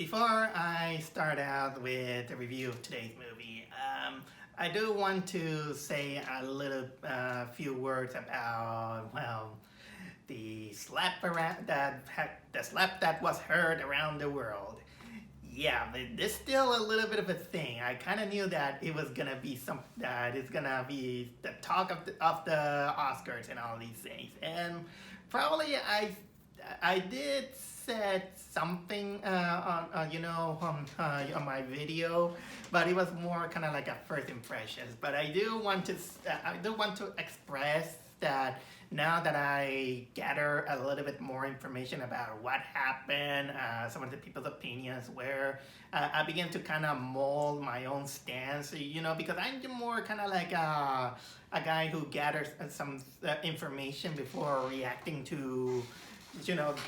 Before I start out with the review of today's movie, I do want to say a little few words about, well, the slap around the slap that was heard around the world. Yeah, but it's still a little bit of a thing. I kind of knew that it was gonna be that it's gonna be the talk of the Oscars and all these things, and probably I did said something on my video, but it was more kind of like a first impressions. But I do want to express that now that I gather a little bit more information about what happened, some of the people's opinions, where I began to kind of mold my own stance, because I'm more kind of like a guy who gathers some information before reacting to,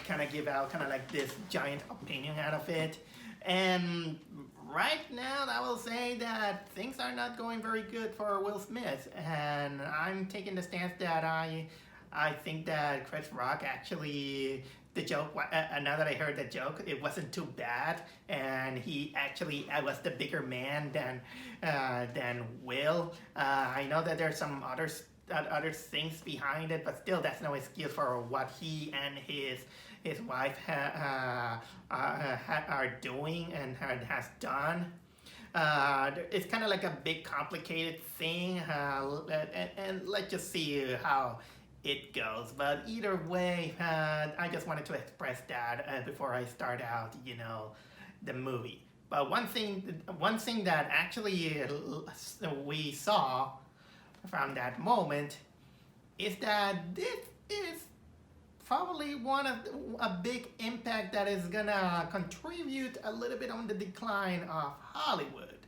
kind of give out kind of like this giant opinion out of it. And right now, I will say that things are not going very good for Will Smith, and I'm taking the stance that I think that Chris Rock actually, the joke, now that I heard the joke, it wasn't too bad, and he actually was the bigger man than Will. I know that there's some other things behind it, but still, that's no excuse for what he and his wife are doing and has done. It's kind of like a big complicated thing, and let's just see how it goes. But either way, I just wanted to express that before I start out, the movie. But one thing that actually we saw from that moment is that this is probably a big impact that is gonna contribute a little bit on the decline of Hollywood.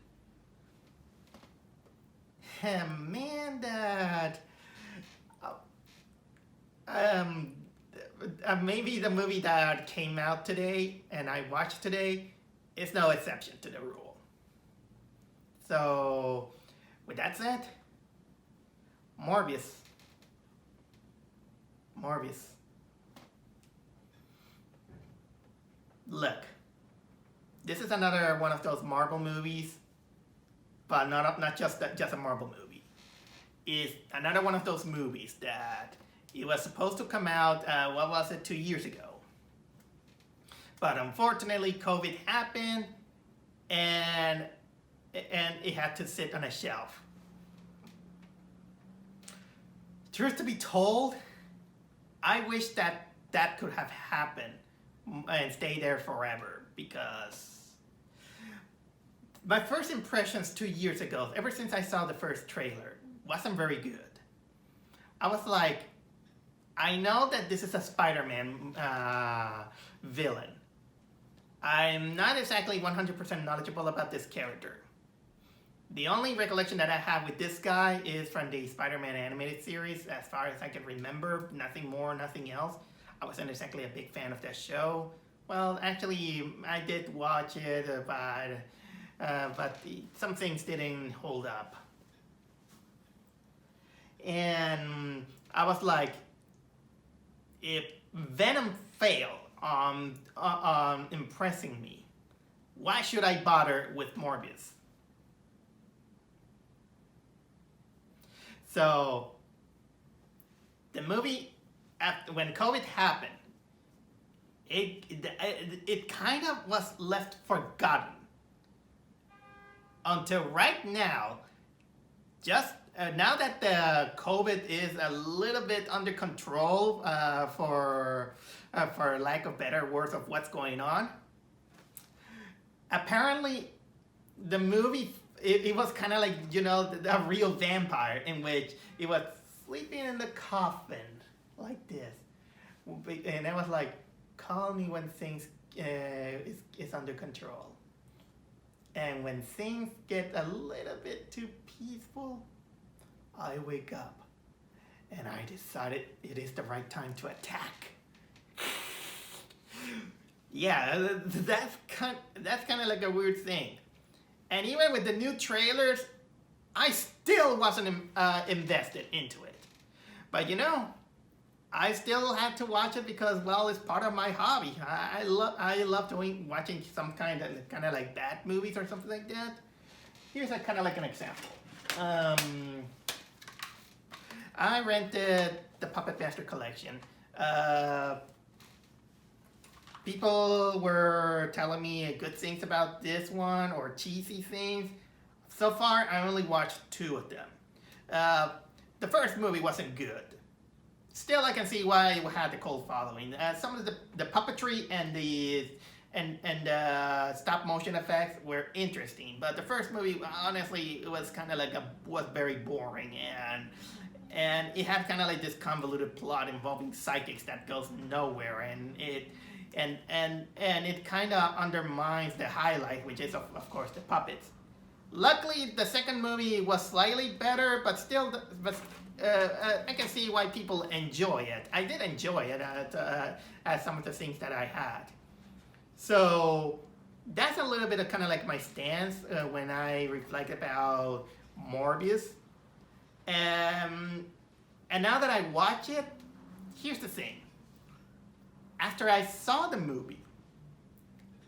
And man, that maybe the movie that came out today and I watched today is no exception to the rule. So, with that said, Morbius. Look, this is another one of those Marvel movies, but not just a Marvel movie. It's another one of those movies that it was supposed to come out, 2 years ago. But unfortunately, COVID happened, and it had to sit on a shelf. Truth to be told, I wish that could have happened and stay there forever, because my first impressions 2 years ago, ever since I saw the first trailer, wasn't very good. I was like, I know that this is a Spider-Man villain. I'm not exactly 100% knowledgeable about this character. The only recollection that I have with this guy is from the Spider-Man animated series, as far as I can remember. Nothing more, nothing else. I wasn't exactly a big fan of that show. Well, actually, I did watch it, but some things didn't hold up. And I was like, if Venom failed on impressing me, why should I bother with Morbius? So, the movie, when COVID happened, it kind of was left forgotten until right now. Just now that the COVID is a little bit under control, for lack of better words of what's going on, apparently the movie, it was kind of like, a real vampire, in which it was sleeping in the coffin like this, and I was like, call me when things is under control. And when things get a little bit too peaceful, I wake up and I decided it is the right time to attack. Yeah, that's kind of like a weird thing. And even with the new trailers, I still wasn't invested into it. But I still had to watch it because, well, it's part of my hobby. I love doing watching some kind of like bad movies or something like that. Here's a kind of like an example. I rented the Puppet Master collection. People were telling me good things about this one or cheesy things. So far, I only watched 2 of them. The first movie wasn't good. Still, I can see why it had the cult following. Some of the puppetry and the stop motion effects were interesting, but the first movie, honestly, it was kind of like was very boring, and it had kind of like this convoluted plot involving psychics that goes nowhere, and it kind of undermines the highlight, which is of course the puppets. Luckily, the second movie was slightly better, but still, I can see why people enjoy it. I did enjoy it at some of the things that I had. So that's a little bit of kind of like my stance when I reflect about Morbius. And now that I watch it, here's the thing. After I saw the movie,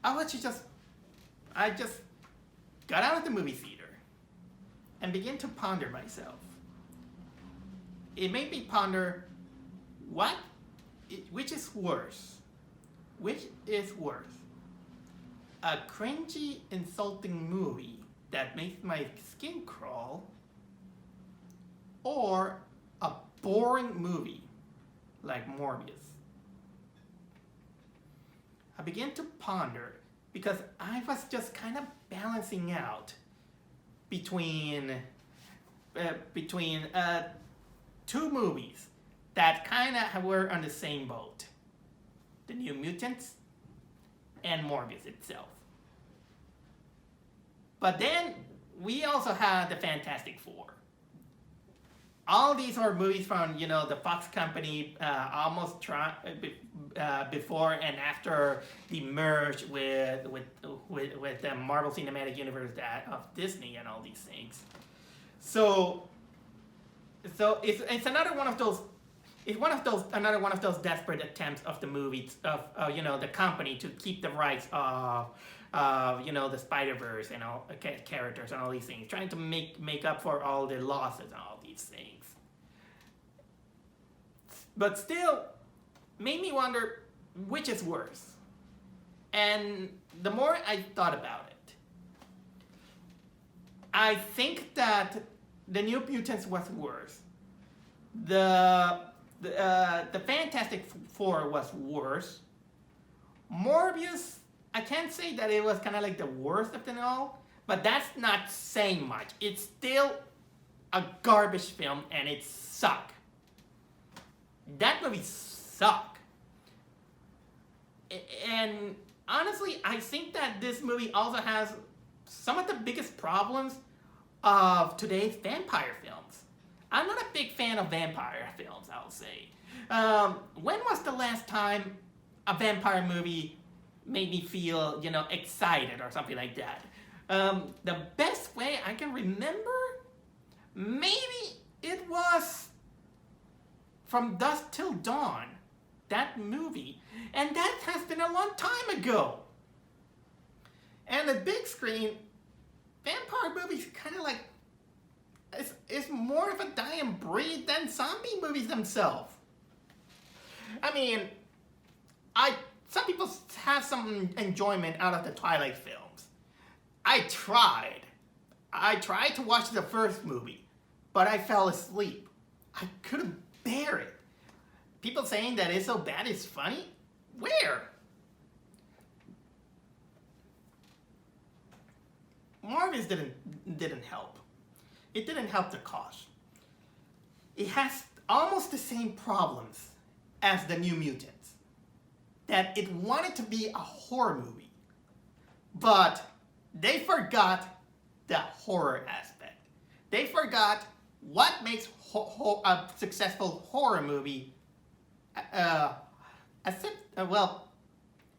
I just got out of the movie theater and began to ponder myself. It made me ponder which is worse? Which is worse? A cringy, insulting movie that makes my skin crawl, or a boring movie like Morbius? I began to ponder because I was just kind of balancing out between 2 movies that kind of were on the same boat. The New Mutants and Morbius itself. But then we also had the Fantastic Four. All these are movies from, the Fox company, almost before and after the merge with the Marvel Cinematic Universe of Disney and all these things. So it's another one of those. It's another one of those desperate attempts of the movies of the company to keep the rights of the Spider-Verse and all characters and all these things, trying to make up for all the losses and all these things. But still, made me wonder which is worse. And the more I thought about it, I think that the New Mutants was worse. The Fantastic Four was worse. Morbius, I can't say that it was kind of like the worst of them all, but that's not saying much. It's still a garbage film, and it sucked. That movie sucked. And honestly, I think that this movie also has some of the biggest problems of today's vampire films. I'm not a big fan of vampire films, I'll say. When was the last time a vampire movie made me feel, excited or something like that? The best way I can remember, maybe it was From Dusk Till Dawn, that movie. And that has been a long time ago. And the big screen, vampire movies kind of like, it's more of a dying breed than zombie movies themselves. I mean, some people have some enjoyment out of the Twilight films. I tried to watch the first movie, but I fell asleep. I couldn't bear it. People saying that it's so bad it's funny? Where? Morbius didn't help. It didn't help the cause. It has almost the same problems as the New Mutants. That it wanted to be a horror movie, but they forgot the horror aspect. They forgot what makes a successful horror movie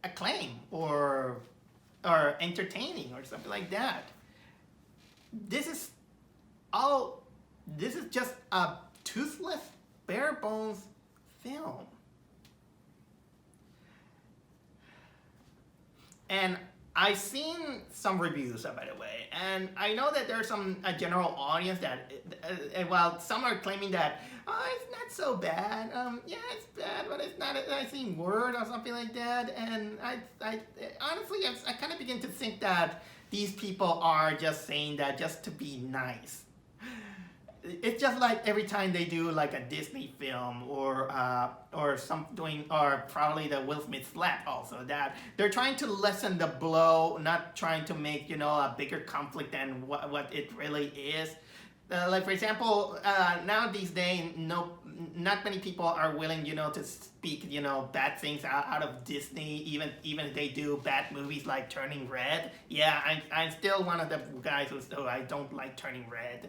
acclaim or entertaining or something like that. This is just a toothless, bare bones film. And I've seen some reviews, by the way, and I know that there's some a general audience that, well, some are claiming that, oh, it's not so bad. Yeah, it's bad, but it's not. I seen word or something like that, and I honestly, I kind of begin to think that these people are just saying that just to be nice. It's just like every time they do like a Disney film or some doing, or probably the Will Smith slap also, that they're trying to lessen the blow, not trying to make a bigger conflict than what it really is. Like for example, now these days, not many people are willing to speak bad things out of Disney, even if they do bad movies like Turning Red. Yeah, I'm still one of the guys who I don't like Turning Red.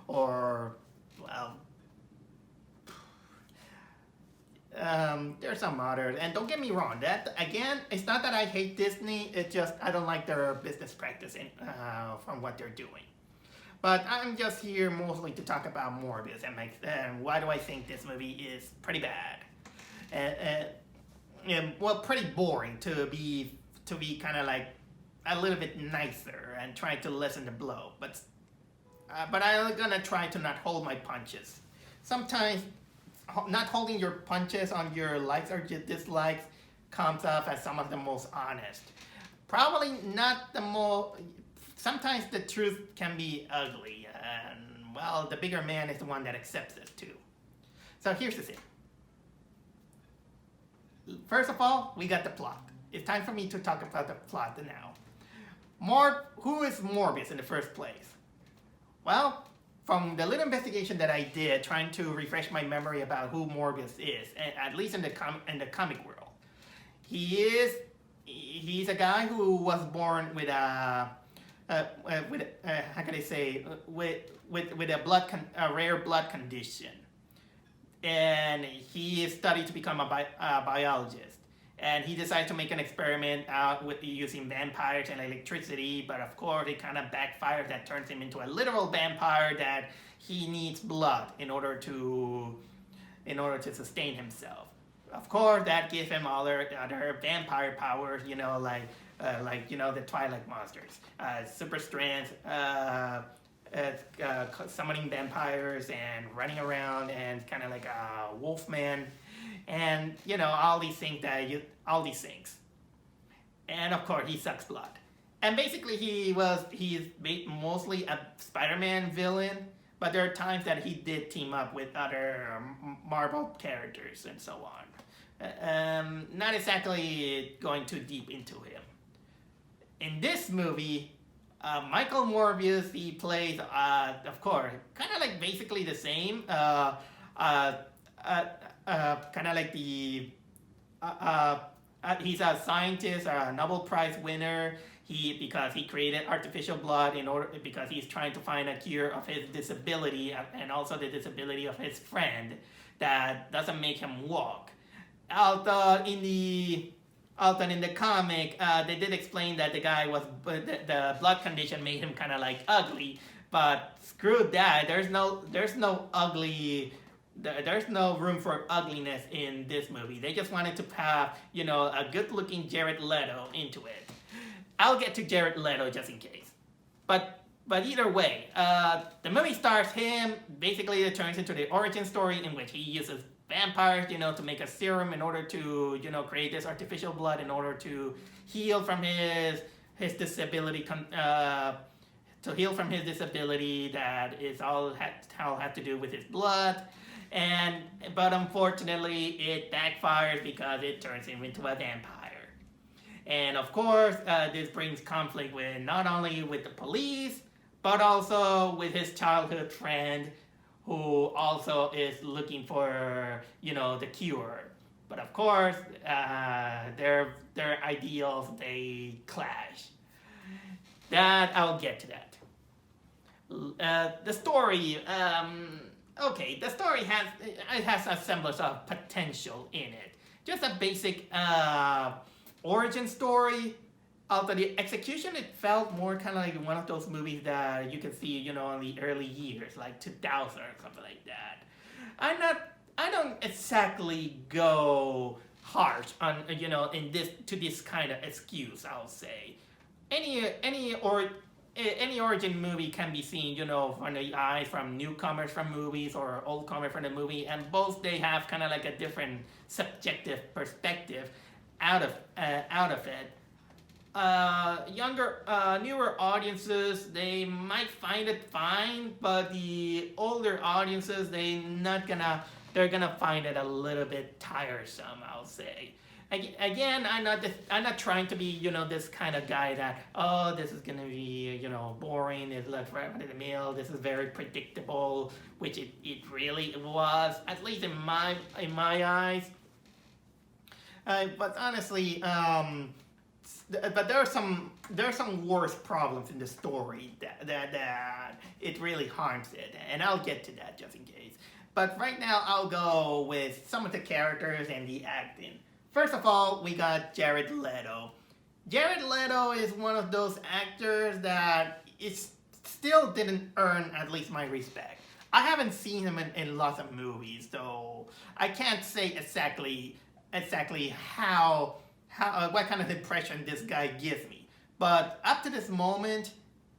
Or, well, there's some others. And don't get me wrong, that, again, it's not that I hate Disney, it's just I don't like their business practice from what they're doing. But I'm just here mostly to talk about Morbius and why do I think this movie is pretty bad. And well, pretty boring to be kind of like a little bit nicer and trying to lessen the blow. But I'm gonna try to not hold my punches. Sometimes not holding your punches on your likes or your dislikes comes off as some of the most honest. Probably not the most. Sometimes the truth can be ugly, and well, the bigger man is the one that accepts it too. So here's the thing. First of all, we got the plot. It's time for me to talk about the plot now. Who is Morbius in the first place? Well, from the little investigation that I did, trying to refresh my memory about who Morbius is, at least in the comic world, he's a guy who was born with a how can I say, with a rare blood condition, and he studied to become a biologist. And he decided to make an experiment with using vampires and electricity, but of course it kind of backfires. That turns him into a literal vampire that he needs blood in order to sustain himself. Of course, that gives him other vampire powers, like the Twilight monsters, super strength, summoning vampires and running around and kind of like a wolfman. And all these things and of course he sucks blood, and basically he's mostly a Spider-Man villain, but there are times that he did team up with other Marvel characters and so on. Not exactly going too deep into him. In this movie, Michael Morbius, he plays of course kind of like basically the same. Kind of like he's a scientist, a Nobel Prize winner. Because he created artificial blood because he's trying to find a cure of his disability and also the disability of his friend that doesn't make him walk. Although in the comic, they did explain that the guy the blood condition made him kind of like ugly, but screw that. There's no ugly. There's no room for ugliness in this movie. They just wanted to have, a good-looking Jared Leto into it. I'll get to Jared Leto just in case. But either way, the movie stars him. Basically, it turns into the origin story in which he uses vampires, to make a serum in order to, create this artificial blood in order to heal from his disability. To heal from his disability that is all had to do with his blood. But unfortunately, it backfires because it turns him into a vampire. And of course, this brings conflict with not only with the police, but also with his childhood friend, who also is looking for, the cure. But of course, their ideals, they clash. I'll get to that. The story. Okay, the story has a semblance of potential in it. Just a basic origin story. Although the execution, it felt more kind of like one of those movies that you can see, in the early years, like 2000 or something like that. I don't exactly go harsh on in this kind of excuse. I'll say any origin movie can be seen, from the eyes from newcomers from movies or old comers from the movie, and both they have kind of like a different subjective perspective out of it. Newer audiences, they might find it fine, but the older audiences, they're gonna find it a little bit tiresome, I'll say. Again, I'm not trying to be, this kind of guy that, oh, this is gonna be, boring. It's like right in the middle. This is very predictable, which it really was, at least in my eyes. But honestly, but there are some worse problems in the story that it really harms it, and I'll get to that just in case. But right now, I'll go with some of the characters and the acting. First of all, we got Jared Leto. Jared Leto is one of those actors that still didn't earn at least my respect. I haven't seen him in lots of movies, so I can't say exactly how what kind of impression this guy gives me. But up to this moment,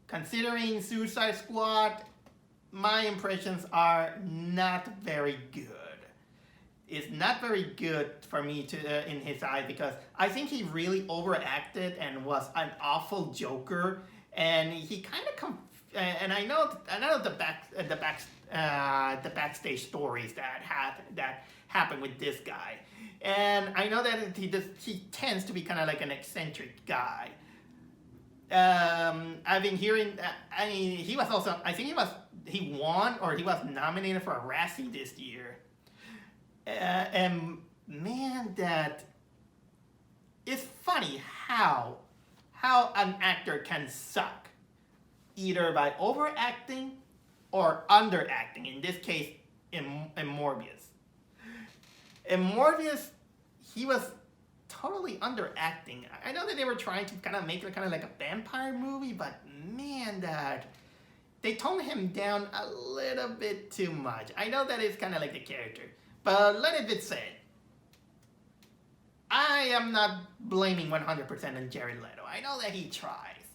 considering Suicide Squad, my impressions are not very good. It's not very good for me to in his eyes, because I think he really overacted and was an awful Joker, and he kind of and I know the backstage stories that happened with this guy, and I know that he tends to be kind of like an eccentric guy. I've been hearing. I mean, he was also. I think he won or he was nominated for a Razzie this year. And man, that it's funny how an actor can suck, either by overacting or underacting. In this case, in Morbius. In Morbius, he was totally underacting. I know that they were trying to kind of make it kind of like a vampire movie, but man, that they toned him down a little bit too much. I know that it's kind of like the character, but let it be said, I am not blaming 100% on Jared Leto. I know that he tries.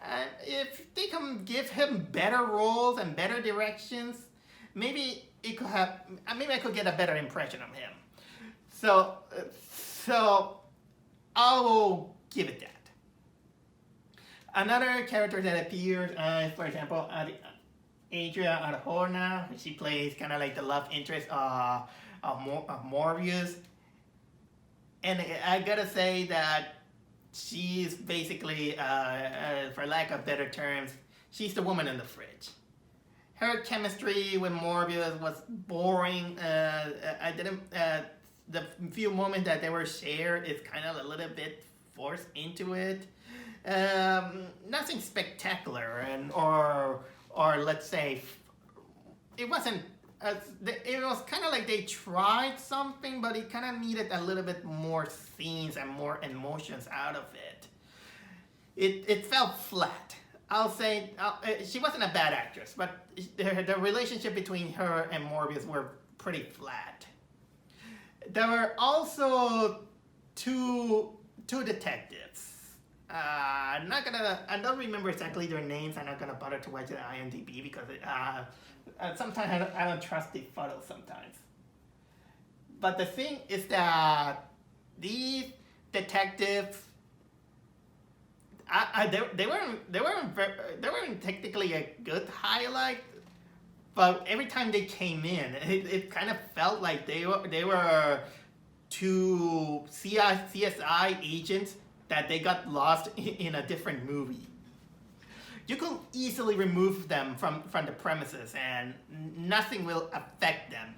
And if they can give him better roles and better directions, maybe I could get a better impression of him. So I will give it that. Another character that appears, for example, Adria Arjona. She plays kind of like the love interest of Morbius. And I gotta say that she's basically, for lack of better terms, she's the woman in the fridge. Her chemistry with Morbius was boring. The few moments that they were shared is kind of a little bit forced into it. Nothing spectacular, or let's say, it wasn't. It was kind of like they tried something, but it kind of needed a little bit more scenes and more emotions out of it. It felt flat. I'll say she wasn't a bad actress, but the relationship between her and Morbius were pretty flat. There were also two detectives. I don't remember exactly their names. I'm not gonna bother to watch the IMDb because sometimes I don't trust the photos sometimes. But the thing is that these detectives, they weren't technically a good highlight, but every time they came in, it kind of felt like they were two CSI agents that they got lost in a different movie. You could easily remove them from the premises and nothing will affect them.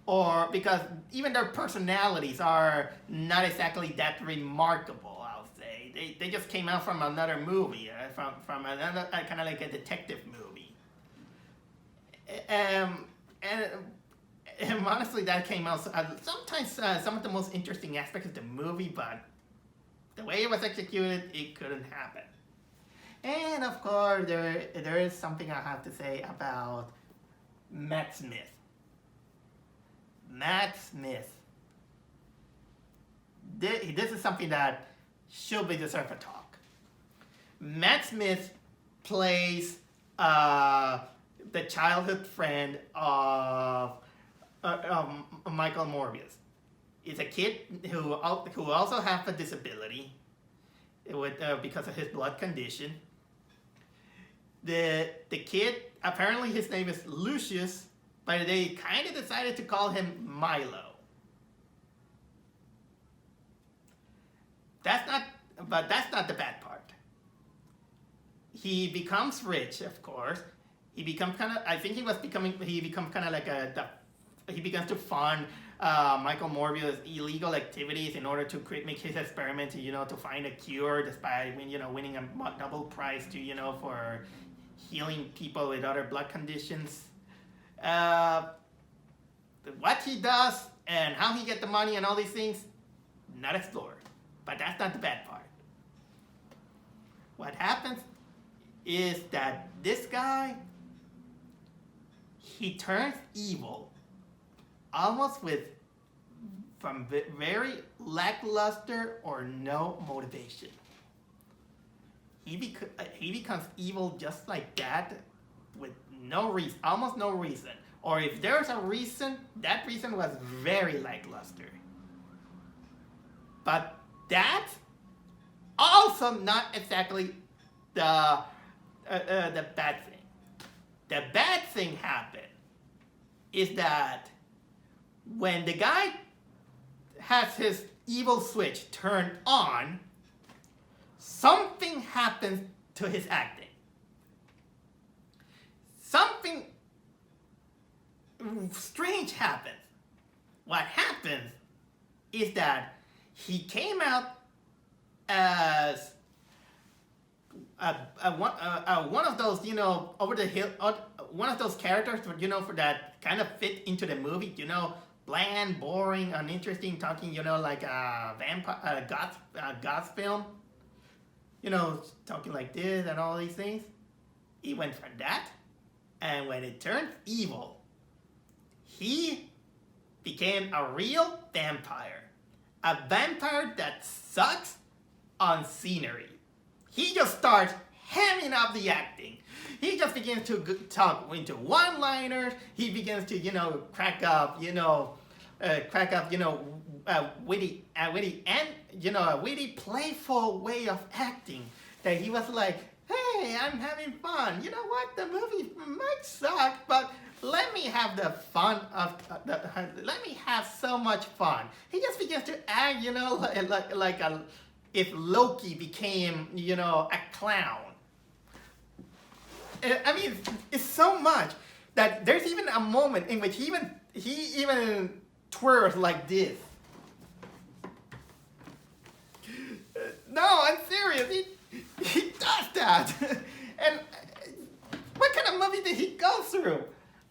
Or because even their personalities are not exactly that remarkable, I'll say. They just came out from another movie, from another kind of like a detective movie. And honestly, that came out sometimes some of the most interesting aspects of the movie, but the way it was executed, it couldn't happen. And of course, there is something I have to say about Matt Smith. Matt Smith. This is something that should be deserved a talk. Matt Smith plays the childhood friend of Michael Morbius. He's a kid who also has a disability because of his blood condition. The kid, apparently his name is Lucius, but they kind of decided to call him Milo. That's not the bad part. He becomes rich, of course. He becomes kind of, he becomes kind of like he begins to fund Michael Morbius' illegal activities in order to make his experiment to find a cure, despite winning a Nobel Prize for healing people with other blood conditions. What he does and how he gets the money and all these things, not explored. But that's not the bad part. What happens is that this guy, he turns evil almost from very lackluster or no motivation. He becomes evil just like that with no reason, almost no reason. Or if there's a reason, that reason was very lackluster. But that's also not exactly the bad thing. The bad thing happened is that when the guy has his evil switch turned on, something happens to his acting. Something strange happens. What happens is that he came out as one of those, over the hill, one of those characters, for that kind of fit into the movie, bland, boring, uninteresting, talking, like a vampire, goth film, talking like this and all these things. He went from that, and when it turned evil, he became a real vampire. A vampire that sucks on scenery. He just starts hamming up the acting. He just begins to talk into one-liners. He begins to, crack up, a witty, playful way of acting. That he was like, hey, I'm having fun. You know what? The movie might suck, but let me have the fun of let me have so much fun. He just begins to act, if Loki became, a clown. I mean, it's so much that there's even a moment in which he even twirls like this. No, I'm serious. He does that. And what kind of movie did he go through?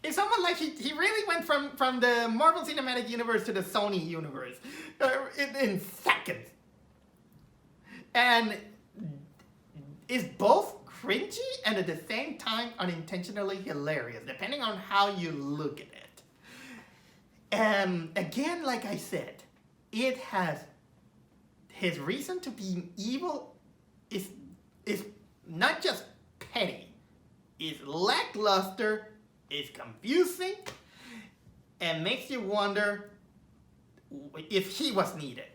It's almost like he really went from the Marvel Cinematic Universe to the Sony universe in seconds. And it's both cringy and at the same time unintentionally hilarious, depending on how you look at it. And again, like I said, it has his reason to be evil is not just petty, it's lackluster, it's confusing, and makes you wonder if he was needed.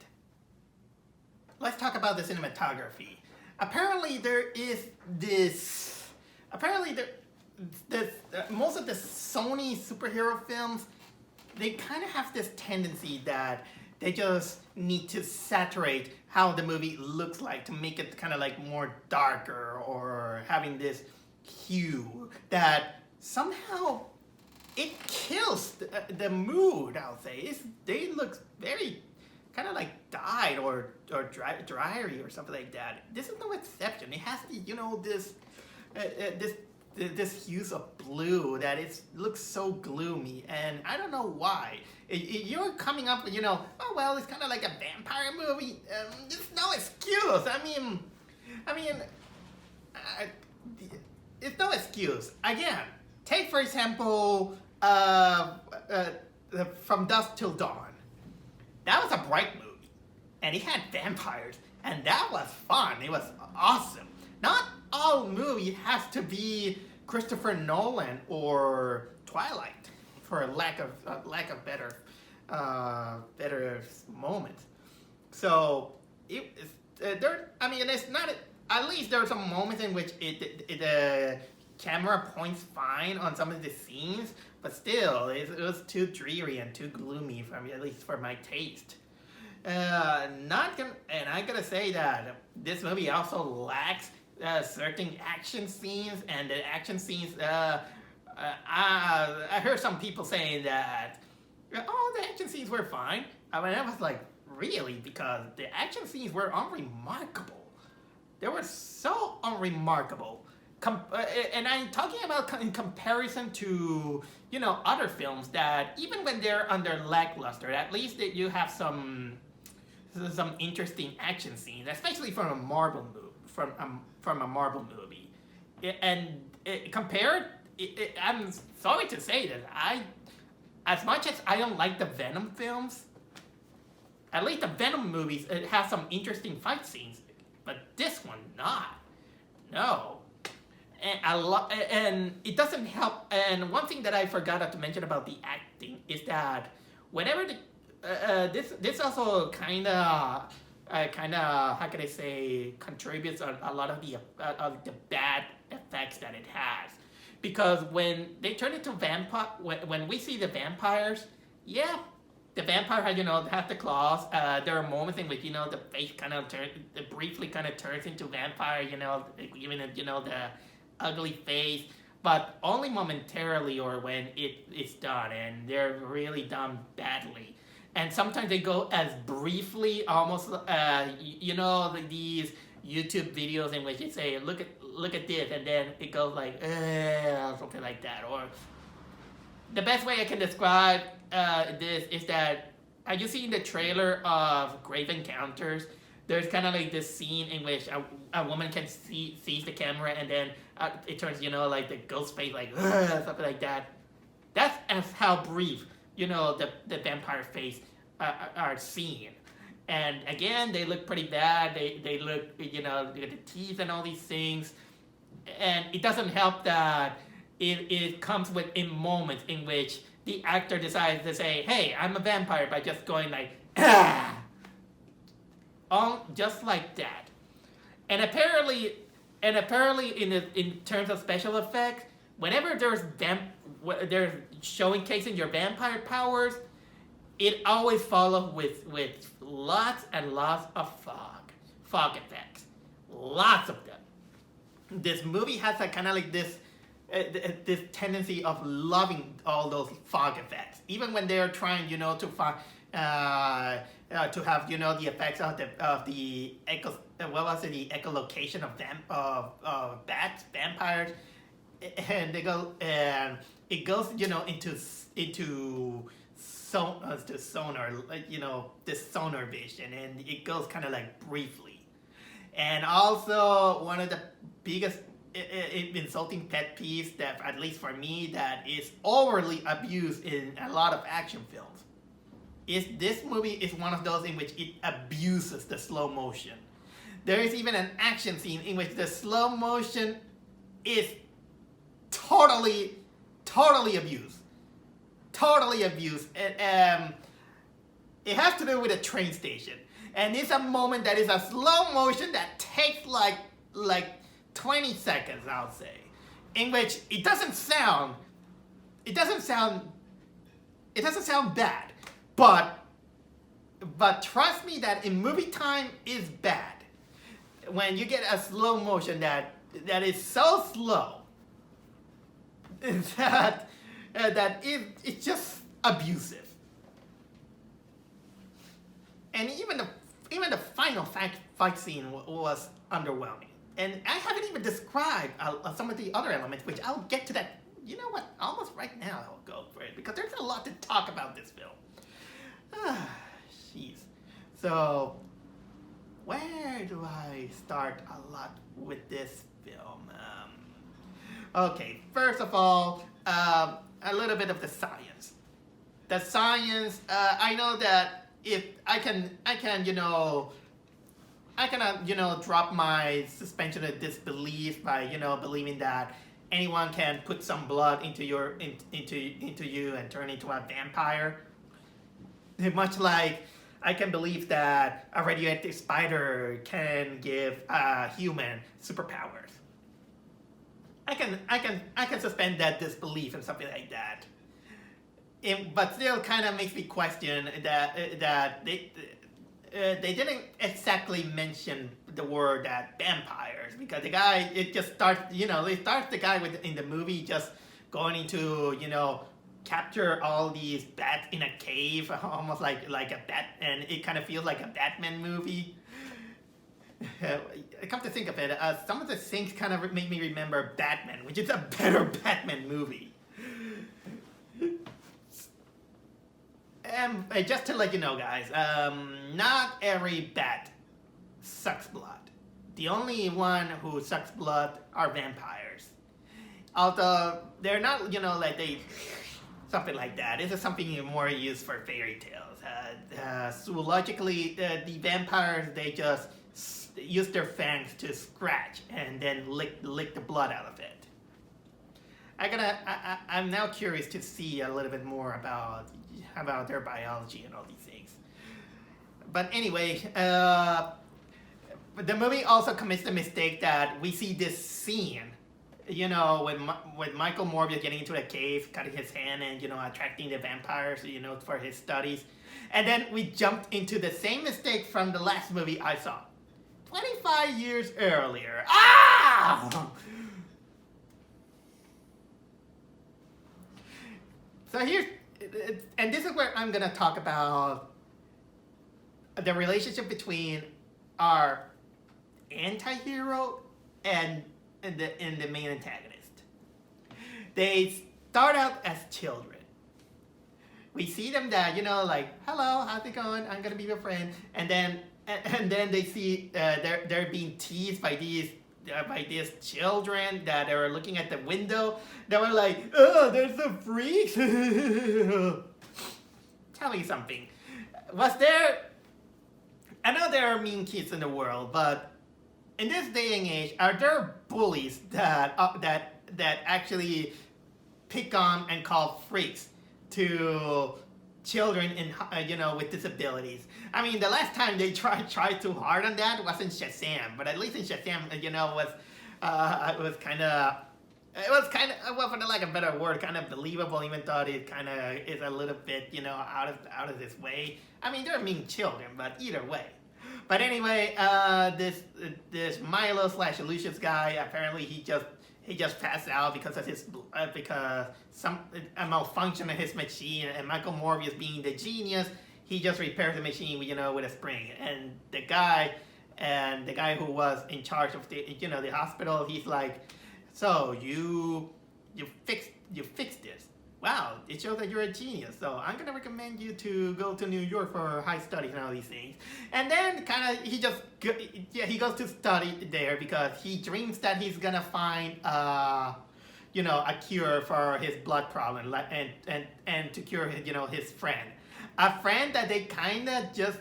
Let's talk about the cinematography. Apparently there is this, most of the Sony superhero films, they kind of have this tendency that they just need to saturate how the movie looks like to make it kind of like more darker or having this hue that somehow it kills the mood, I'll say. They look very kind of like dyed or dryery or something like that. This is no exception. It has this hues of blue that it looks so gloomy, and I don't know why. You're coming up with, oh well, it's kind of like a vampire movie. There's no excuse. I mean, it's no excuse. Again, take for example, From Dusk Till Dawn. That was a bright movie, and it had vampires, and that was fun. It was awesome. Not all movie has to be Christopher Nolan or Twilight, for a lack of better moments. So there. I mean, it's not. At least there are some moments in which the camera points fine on some of the scenes, but still, it was too dreary and too gloomy for me, at least for my taste. And I gotta say that this movie also lacks certain action scenes, and the action scenes. I heard some people saying that, oh, the action scenes were fine. I mean, I was like, really? Because the action scenes were unremarkable. They were so unremarkable. And I'm talking about in comparison to, other films that even when they're under lackluster, at least that you have some interesting action scenes, especially from a Marvel movie. From a Marvel movie, I'm sorry to say that as much as I don't like the Venom films, at least the Venom movies, it has some interesting fight scenes, but this one not. No. And it doesn't help. And one thing that I forgot to mention about the acting is that whenever this also kind of how can I say, contributes a lot of the bad effects that it has, because when they turn into vampire, when we see the vampires, yeah, the vampire has the claws. There are moments in which the face briefly turns into vampire. Even the ugly face, but only momentarily or when it's done, and they're really done badly. And sometimes they go as briefly, almost these YouTube videos in which they say, look at this, and then it goes like something like that. Or the best way I can describe this is that, have you seen the trailer of Grave Encounters? There's kind of like this scene in which a woman can sees the camera, and then it turns like the ghost face, like something like that. That's as how brief the vampire face are seen. And again, they look pretty bad. They look, the teeth and all these things. And it doesn't help that it comes in moments in which the actor decides to say, hey, I'm a vampire, by just going like, just like that. And apparently in terms of special effects, whenever there's showcasing your vampire powers, it always follows with lots and lots of fog effects, lots of them. This movie has a kind of like this tendency of loving all those fog effects, even when they're trying, to find to have the effects of the echolocation of bats, vampires, and they go and it goes into sonar, this sonar vision, and it goes kind of like briefly. And also one of the biggest insulting pet peeves that, at least for me, that is overly abused in a lot of action films, is this movie is one of those in which it abuses the slow motion. There is even an action scene in which the slow motion is totally abused. Totally abused. And it has to do with a train station. And it's a moment that is a slow motion that takes like 20 seconds, I'll say, in which it doesn't sound bad, but trust me that in movie time is bad. When you get a slow motion that is so slow that it's just abusive. And even the final fight scene was underwhelming. And I haven't even described some of the other elements, which I'll get to that. You know what? Almost right now I'll go for it, because there's a lot to talk about this film. Jeez. So, where do I start a lot with this film? Okay, first of all, a little bit of the science. the science. I know that if I cannot, drop my suspension of disbelief by, believing that anyone can put some blood into into you and turn into a vampire. Much like I can believe that a radioactive spider can give a human superpowers. I can suspend that disbelief and something like that. But still, kind of makes me question that they didn't exactly mention the word that vampires, because the guy, it just starts, they start the guy in the movie just going into, capture all these bats in a cave, almost like a bat, and it kind of feels like a Batman movie. Come to think of it, some of the things kind of make me remember Batman, which is a better Batman movie. And just to let you know, guys, not every bat sucks blood. The only one who sucks blood are vampires. Although they're not, like they, something like that. This is something more used for fairy tales. Zoologically, the vampires, they just use their fangs to scratch and then lick the blood out of it. I'm now curious to see a little bit more about their biology and all these things. But anyway, the movie also commits the mistake that we see this scene, with Michael Morbius getting into the cave, cutting his hand, and attracting the vampires, for his studies, and then we jumped into the same mistake from the last movie I saw, 25 years earlier. Ah! So and this is where I'm gonna talk about the relationship between our anti-hero and the main antagonist. They start out as children. We see them that, like, hello, how's it going? I'm gonna be your friend. And then they see they're being teased by these children that are looking at the window. They were like, oh, there's some freaks. Tell me something. I know there are mean kids in the world, but in this day and age, are there bullies that actually pick on and call freaks to children with disabilities? I mean, the last time they tried too hard on that was in Shazam, but at least in Shazam, it was kind of, well, for the lack of a better word, kind of believable, even though it kind of is a little bit, out of this way. I mean, they're mean children, but either way. But anyway, this Milo / Lucius guy, apparently he just passed out because of a malfunction in his machine, and Michael Morbius, being the genius, he just repairs the machine, with a spring. And the guy who was in charge of the hospital, he's like, so you fixed this. Wow, it shows that you're a genius. So I'm gonna recommend you to go to New York for high studies and all these things. And then he goes to study there because he dreams that he's gonna find a cure for his blood problem, and to cure his friend. A friend that they kind of just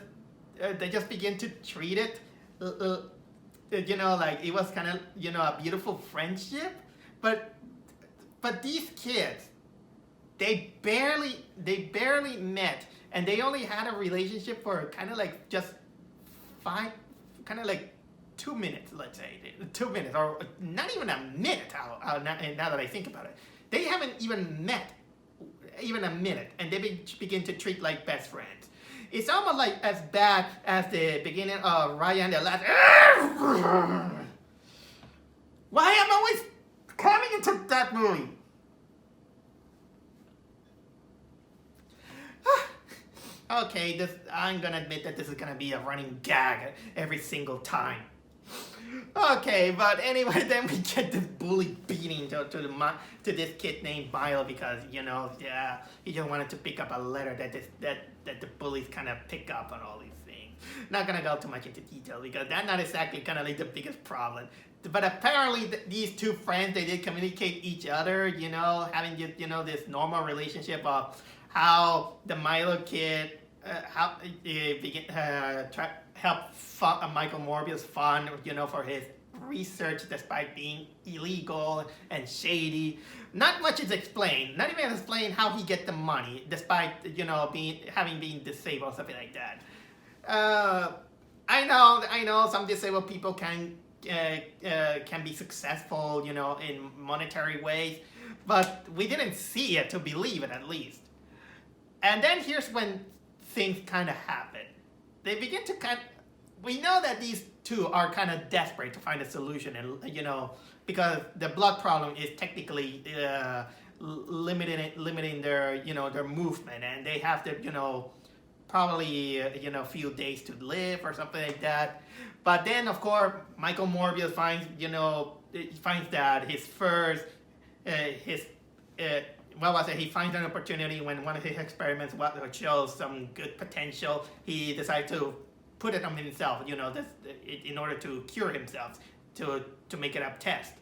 begin to treat it, like it was kind of, a beautiful friendship. But these kids, they barely met, and they only had a relationship for kind of like just 2 minutes, let's say. 2 minutes, or not even a minute, now that I think about it. They haven't even met even a minute, and they begin to treat like best friends. It's almost like as bad as the beginning of Ryan the Last. Why am I always coming into that movie? Okay, I'm gonna admit that this is gonna be a running gag every single time. Okay, but anyway, then we get this bully beating to this kid named Milo because he just wanted to pick up a letter that the bullies kind of pick up on all these things. Not gonna go too much into detail because that's not exactly kind of like the biggest problem. But apparently these two friends, they did communicate each other, having this normal relationship of how the Milo kid, help Michael Morbius fund, for his research despite being illegal and shady. Not much is explained. Not even explained how he get the money despite having been disabled, something like that. I know some disabled people can be successful, in monetary ways, but we didn't see it to believe it, at least. And then here's when things kind of happen. They begin to we know that these two are kind of desperate to find a solution, and because the blood problem is technically limiting their their movement, and they have to probably few days to live or something like that. But then of course Michael Morbius finds that his first he finds an opportunity when one of his experiments shows some good potential. He decides to put it on himself, in order to cure himself, to make it a test.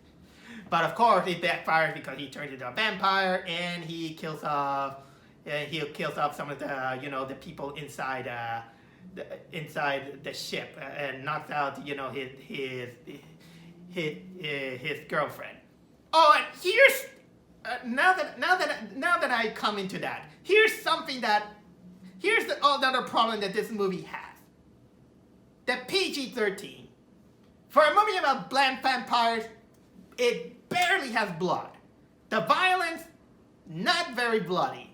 But of course it backfires because he turns into a vampire and he kills off some of the the people inside the ship, and knocks out his girlfriend. Oh, and here's now that I come into that, here's another problem that this movie has. The PG-13. For a movie about black vampires, it barely has blood. The violence, not very bloody.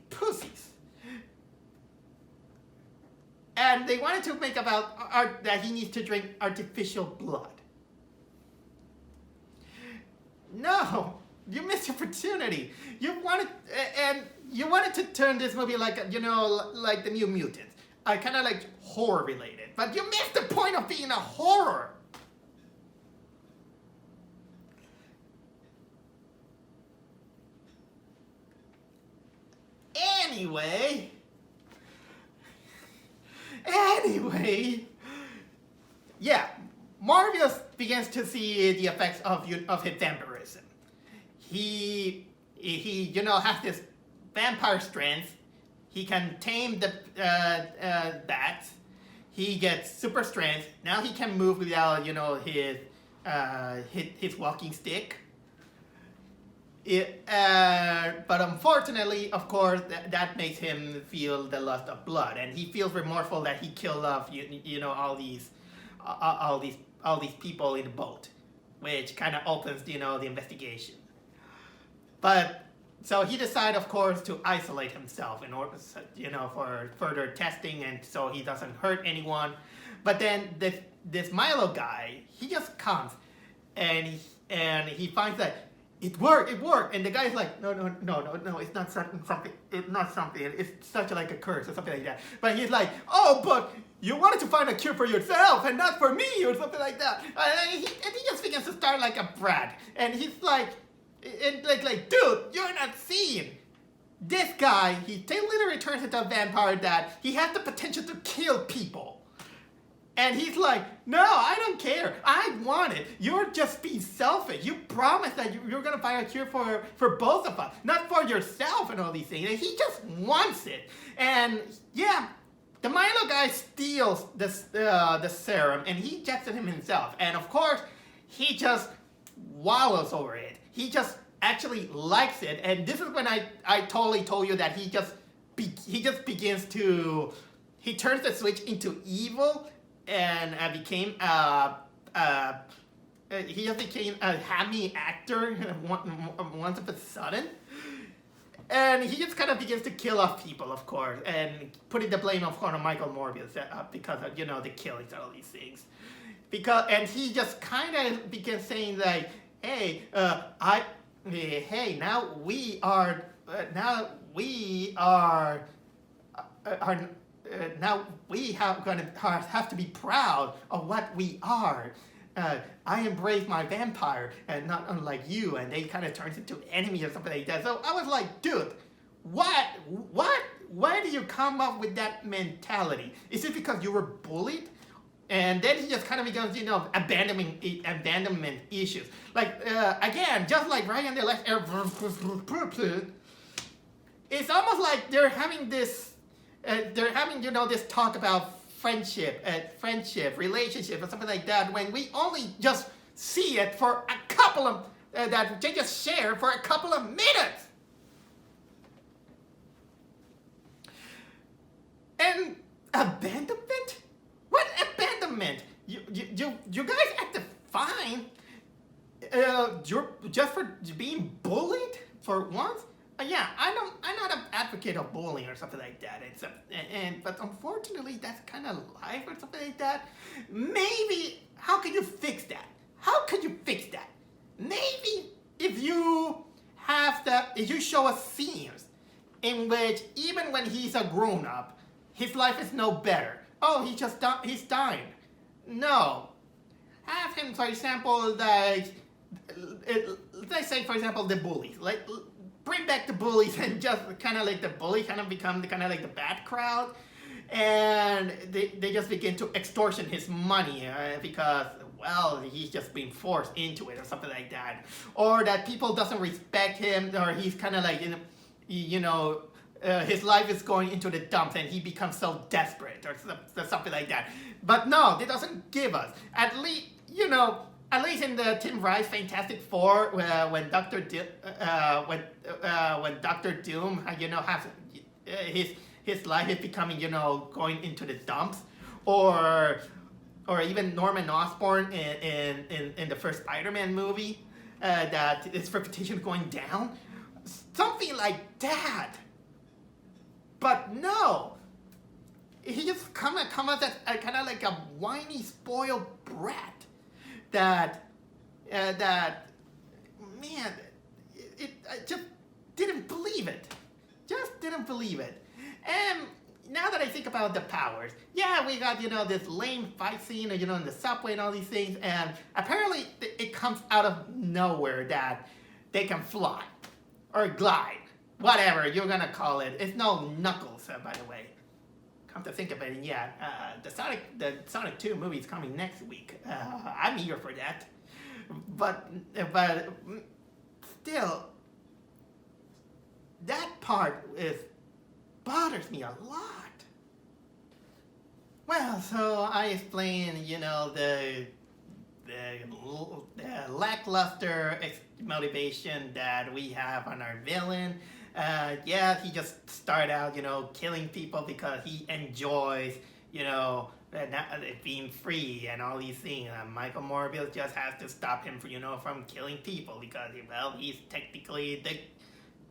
Pussies. And they wanted to make about that he needs to drink artificial blood. No, you missed your opportunity. You wanted to turn this movie like like the New Mutants, kind of like horror related, but you missed the point of being a horror. Anyway, yeah, Morbius begins to see the effects of his vampirism. He has this vampire strength. He can tame the bats. He gets super strength. Now he can move without his walking stick. But unfortunately, of course, that makes him feel the lust of blood, and he feels remorseful that he killed off all these people in the boat, which kind of opens the investigation. But so he decided, of course, to isolate himself in order for further testing, and so he doesn't hurt anyone. But then this Milo guy, he just comes and he finds that it worked, and the guy's like, no, it's not something, it's such like a curse or something like that. But he's like, oh, but you wanted to find a cure for yourself and not for me, or something like that. And he just begins to start like a brat, and he's like, dude, you're not seeing. This guy, he literally turns into a vampire that he has the potential to kill people. And he's like, no, I don't care. I want it. You're just being selfish. You promised that you're going to find a cure for both of us, not for yourself and all these things. And he just wants it. And yeah, the Milo guy steals the serum and he injects it himself. And of course, he just wallows over it. He just actually likes it. And this is when I totally told you that he turns the switch into evil. And he just became a hammy actor once of a sudden. And he just kind of begins to kill off people, of course, and putting the blame, of course, on Michael Morbius because of, the killings and all these things. And he just kind of begins saying like, hey, now we have to be proud of what we are. I embrace my vampire, and not unlike you, and they kind of turns into enemies or something like that. So I was like, dude, what? Why do you come up with that mentality? Is it because you were bullied? And then he just kind of becomes, abandonment issues. Like, again, just like Ryan the Last it's almost like they're having this, this talk about friendship, relationship, or something like that, when we only just see it for a couple of, that they just share for a couple of minutes. And abandonment? What abandonment? You guys acted fine. You're just for being bullied for once. Yeah, I'm not an advocate of bullying or something like that. But unfortunately, that's kind of life or something like that. Maybe how can you fix that? How could you fix that? Maybe if you show us scenes in which even when he's a grown up, his life is no better. Oh, he's dying. No. Have him, for example, like, let's say, for example, the bullies. Like, bring back the bullies and just kind of like the bully kind of become kind of like the bad crowd. And they just begin to extortion his money because, well, he's just being forced into it or something like that. Or that people doesn't respect him, or he's kind of like, his life is going into the dumps and he becomes so desperate or something like that. But no, they doesn't give us. At least in the Tim Rice Fantastic Four, when Doctor Doom, has his life is becoming, going into the dumps, or even Norman Osborn in the first Spider-Man movie, that his reputation is going down, something like that. But no, he just comes as kind of like a whiny, spoiled brat. That man, I just didn't believe it. Just didn't believe it. And now that I think about the powers, yeah, we got, this lame fight scene, in the subway and all these things, and apparently it comes out of nowhere that they can fly or glide, whatever you're gonna call it. It's no Knuckles, by the way. Come to think of it, yeah, the Sonic 2 movie is coming next week. I'm eager for that. But still, that part bothers me a lot. Well, so I explained, the lackluster motivation that we have on our villain. Yeah, he just started out, killing people because he enjoys, being free and all these things. Michael Morbius just has to stop him from killing people because, he's technically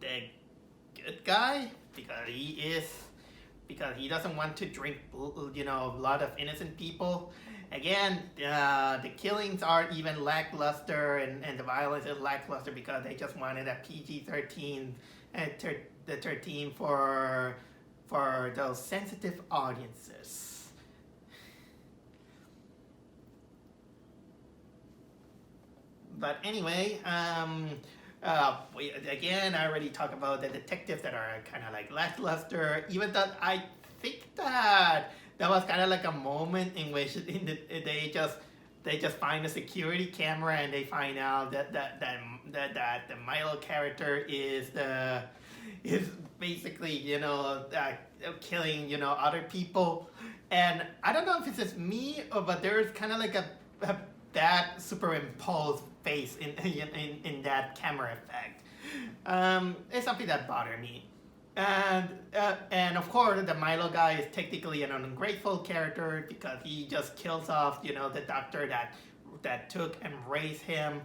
the good guy because he doesn't want to drink, a lot of innocent people. Again, the killings are even lackluster and the violence is lackluster because they just wanted a PG-13 the 13 for those sensitive audiences. But anyway, again, I already talked about the detectives that are kind of like lackluster. Even though I think that was kind of like a moment in which they just find a security camera and they find out that the Milo character is basically killing other people. And I don't know if it's just me but there's kind of like a bad superimposed face in that camera effect. It's something that bothered me. And of course, the Milo guy is technically an ungrateful character because he just kills off, the doctor that took and raised him,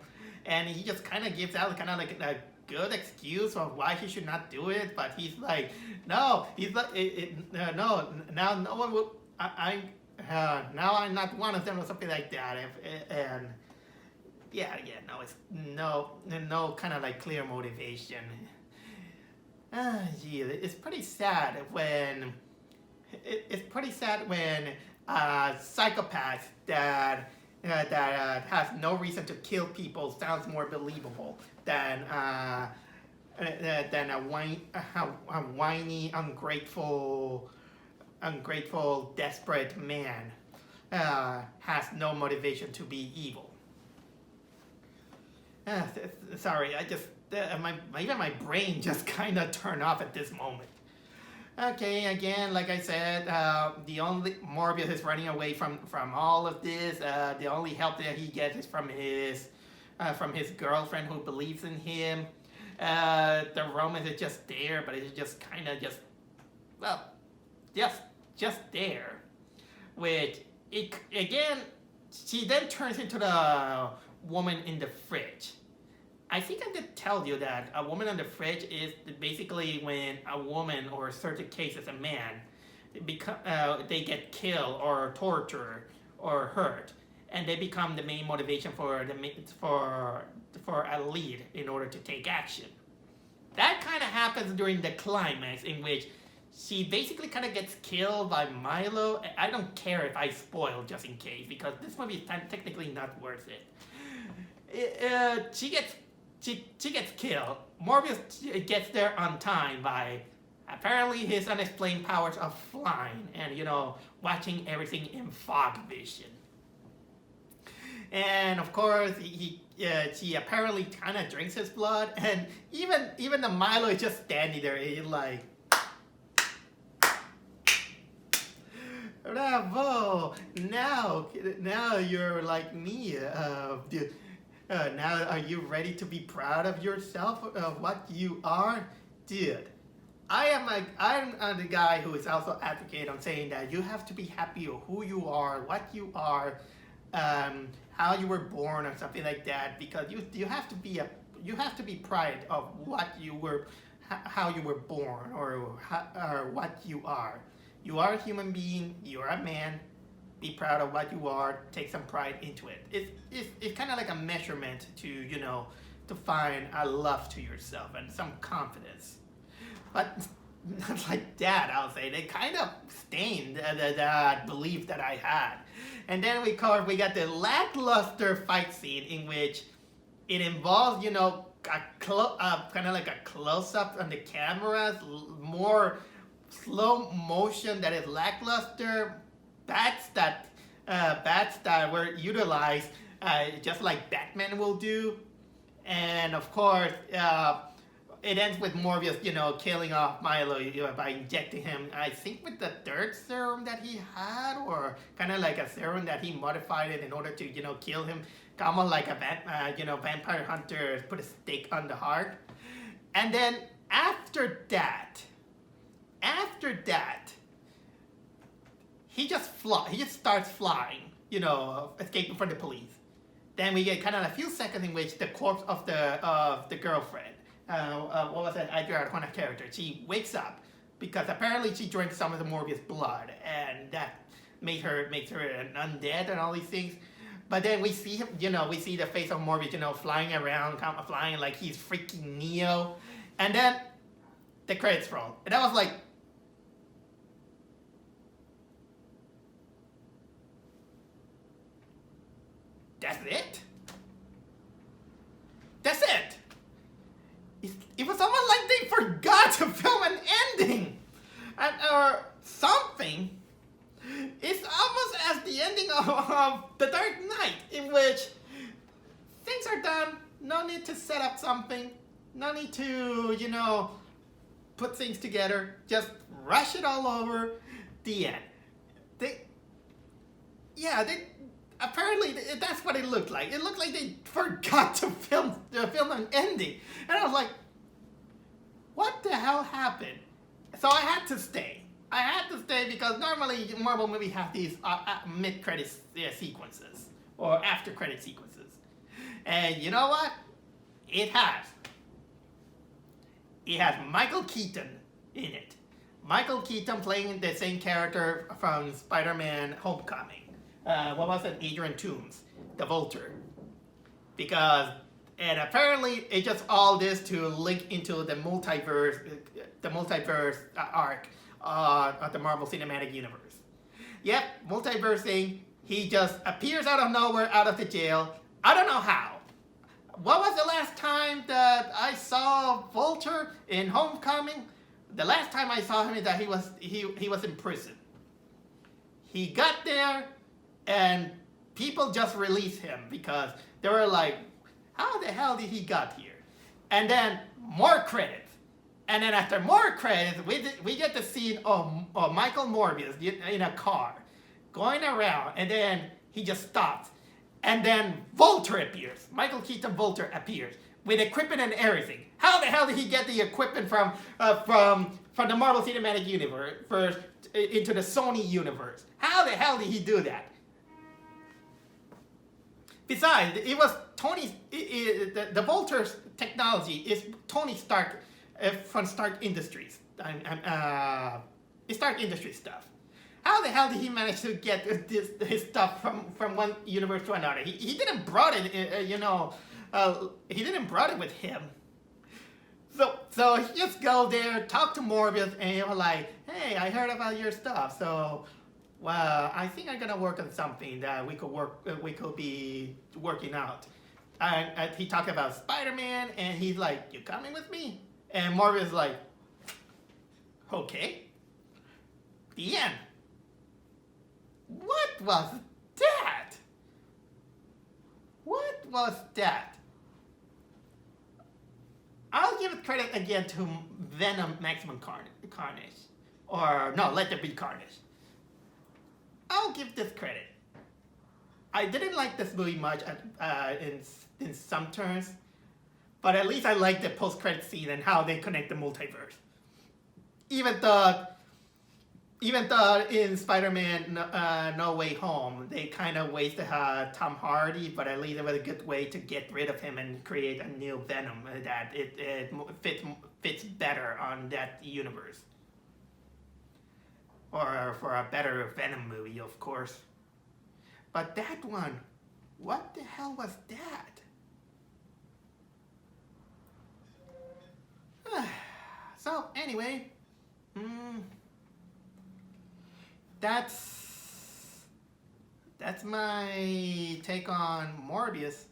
and he just kind of gives out kind of like a good excuse of why he should not do it. But he's like, no, no, now no one will. Now I'm not one of them or something like that. And it's no kind of like clear motivation. It's pretty sad when psychopaths that has no reason to kill people sounds more believable than a whiny, ungrateful, desperate man has no motivation to be evil. Sorry, even my brain just kind of turned off at this moment. Okay, again, like I said, the only Morbius is running away from all of this. The only help that he gets is from his girlfriend who believes in him. The romance is just there, but it's just kind of just there. Which again, she then turns into the woman in the fridge. I think I did tell you that a woman in the fridge is basically when a woman, or in certain cases a man, they get killed or tortured or hurt, and they become the main motivation for a lead in order to take action. That kind of happens during the climax, in which she basically kind of gets killed by Milo. I don't care if I spoil just in case, because this movie is technically not worth it. She gets killed. Morbius gets there on time by apparently his unexplained powers of flying and, watching everything in fog vision. And of course, she apparently kind of drinks his blood, and even the Milo is just standing there. He's like, bravo! Now you're like me, dude. Now are you ready to be proud of yourself, of what you are, dude? I'm the guy who is also advocate on saying that you have to be happy of who you are, what you are, how you were born, or something like that, because you have to be proud of what you were, how you were born, or what you are. You are a human being. You are a man. Be proud of what you are. Take some pride into it. It's kind of like a measurement to find a love to yourself and some confidence. But not like that, I'll say. They kind of stained the belief that I had. And then we got the lackluster fight scene in which it involves, kind of like a close-up on the cameras, more slow motion that is lackluster. Bats that were utilized just like Batman will do. And of course, it ends with Morbius, killing off Milo by injecting him, I think with the third serum that he had, or kind of like a serum that he modified it in order to, kill him. Almost like a vampire hunter put a stake on the heart. And then after that, he just starts flying, escaping from the police. Then we get kind of a few seconds in which the corpse of the girlfriend, what was that Edgar Arjona character, she wakes up because apparently she drank some of the Morbius blood, and that makes her an undead and all these things. But then we see him, we see the face of Morbius, flying around, kind of flying like he's freaking Neo, and then the credits roll, and I was like, that's it? That's it? It was almost like they forgot to film an ending. Or something. It's almost as the ending of The Dark Knight, in which things are done, no need to set up something, no need to, put things together, just rush it all over, the end. Apparently, that's what it looked like. It looked like they forgot to film an ending. And I was like, what the hell happened? So I had to stay. Because normally Marvel movies have these mid-credit sequences or after-credit sequences. And you know what? It has. It has Michael Keaton in it. Michael Keaton playing the same character from Spider-Man Homecoming. What was it? Adrian Toomes, the Vulture. And apparently it just all this to link into the multiverse arc of the Marvel Cinematic Universe. Yep, multiversing. He just appears out of nowhere, out of the jail. I don't know how. What was the last time that I saw Vulture in Homecoming? The last time I saw him is that he was in prison. He got there, and people just released him because they were like, how the hell did he got here? and then more credits. And then after more credits, we get the scene of Michael Morbius in a car going around, and then he just stops. And then Vulture appears. Michael Keaton Vulture appears with equipment and everything. How the hell did he get the equipment from the Marvel Cinematic Universe into the Sony universe? How the hell did he do that? Besides, it was Tony's. The Vulture's technology is Tony Stark from Stark Industries. Stark Industries stuff. How the hell did he manage to get his stuff from one universe to another? He didn't brought it, he didn't brought it with him. So he just go there, talk to Morbius, and he was like, hey, I heard about your stuff, so well, I think I'm gonna work on something that we could be working out. And he talked about Spider-Man, and he's like, you coming with me? And Morbius is like, okay. The end. What was that? What was that? I'll give it credit again to Venom Maximum Carnage. Or, no, Let There Be Carnage. I'll give this credit. I didn't like this movie much in some terms, but at least I liked the post-credit scene and how they connect the multiverse. Even though in Spider-Man No Way Home, they kind of wasted Tom Hardy, but at least it was a good way to get rid of him and create a new Venom that it fits better on that universe. Or for a better Venom movie, of course. But that one, what the hell was that? So, anyway, that's my take on Morbius.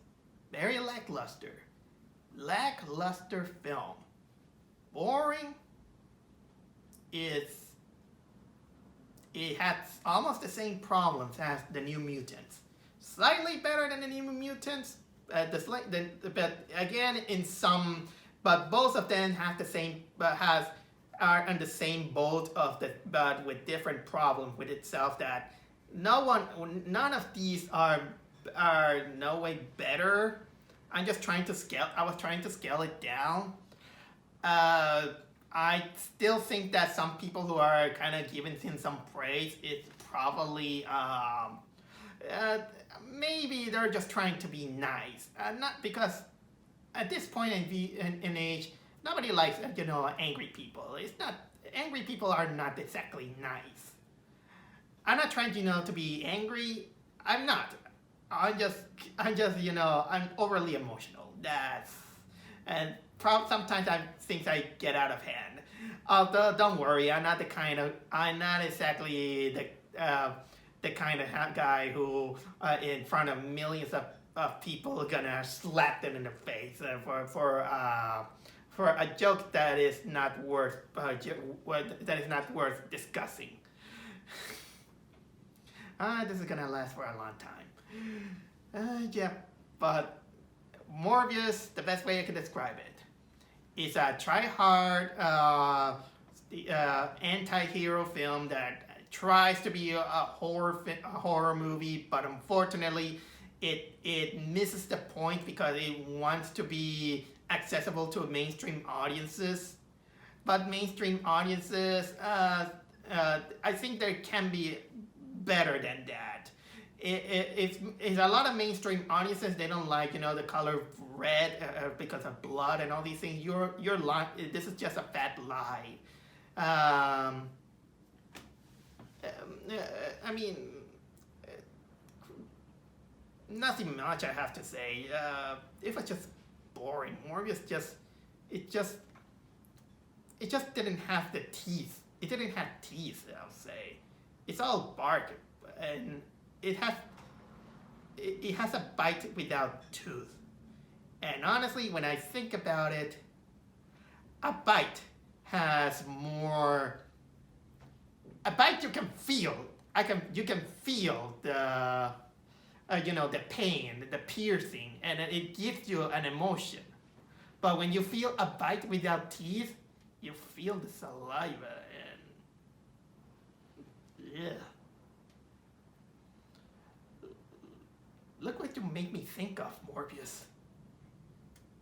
Very lackluster film. Boring. It has almost the same problems as the New Mutants. Slightly better than the New Mutants, but again but both of them have the same, are on the same boat but with different problems with itself. That none of these are no way better. I was trying to scale it down. I still think that some people who are kind of giving him some praise, it's probably maybe they're just trying to be nice. Not because at this point in age, nobody likes angry people. Angry people are not exactly nice. I'm not trying to be angry. I'm not. I'm overly emotional. Sometimes things I get out of hand. Although don't worry, I'm not exactly the kind of guy who in front of millions of people gonna slap them in the face for a joke that is not worth discussing. This is gonna last for a long time. Yeah, but Morbius, the best way I can describe it, is a try-hard anti-hero film that tries to be a horror movie, but unfortunately, it misses the point because it wants to be accessible to mainstream audiences. But mainstream audiences, I think there can be better than that. It's a lot of mainstream audiences, they don't like the color red because of blood and all these things. You're lying. This is just a fat lie. I mean, nothing much I have to say. It was just boring. Morbius it just didn't have the teeth. It didn't have teeth, I'll say. It's all bark, and it has a bite without tooth. And honestly, when I think about it, a bite has more. A bite you can feel. You can feel the the pain, the piercing, and it gives you an emotion. But when you feel a bite without teeth, you feel the saliva and yeah. Look what you make me think of, Morbius.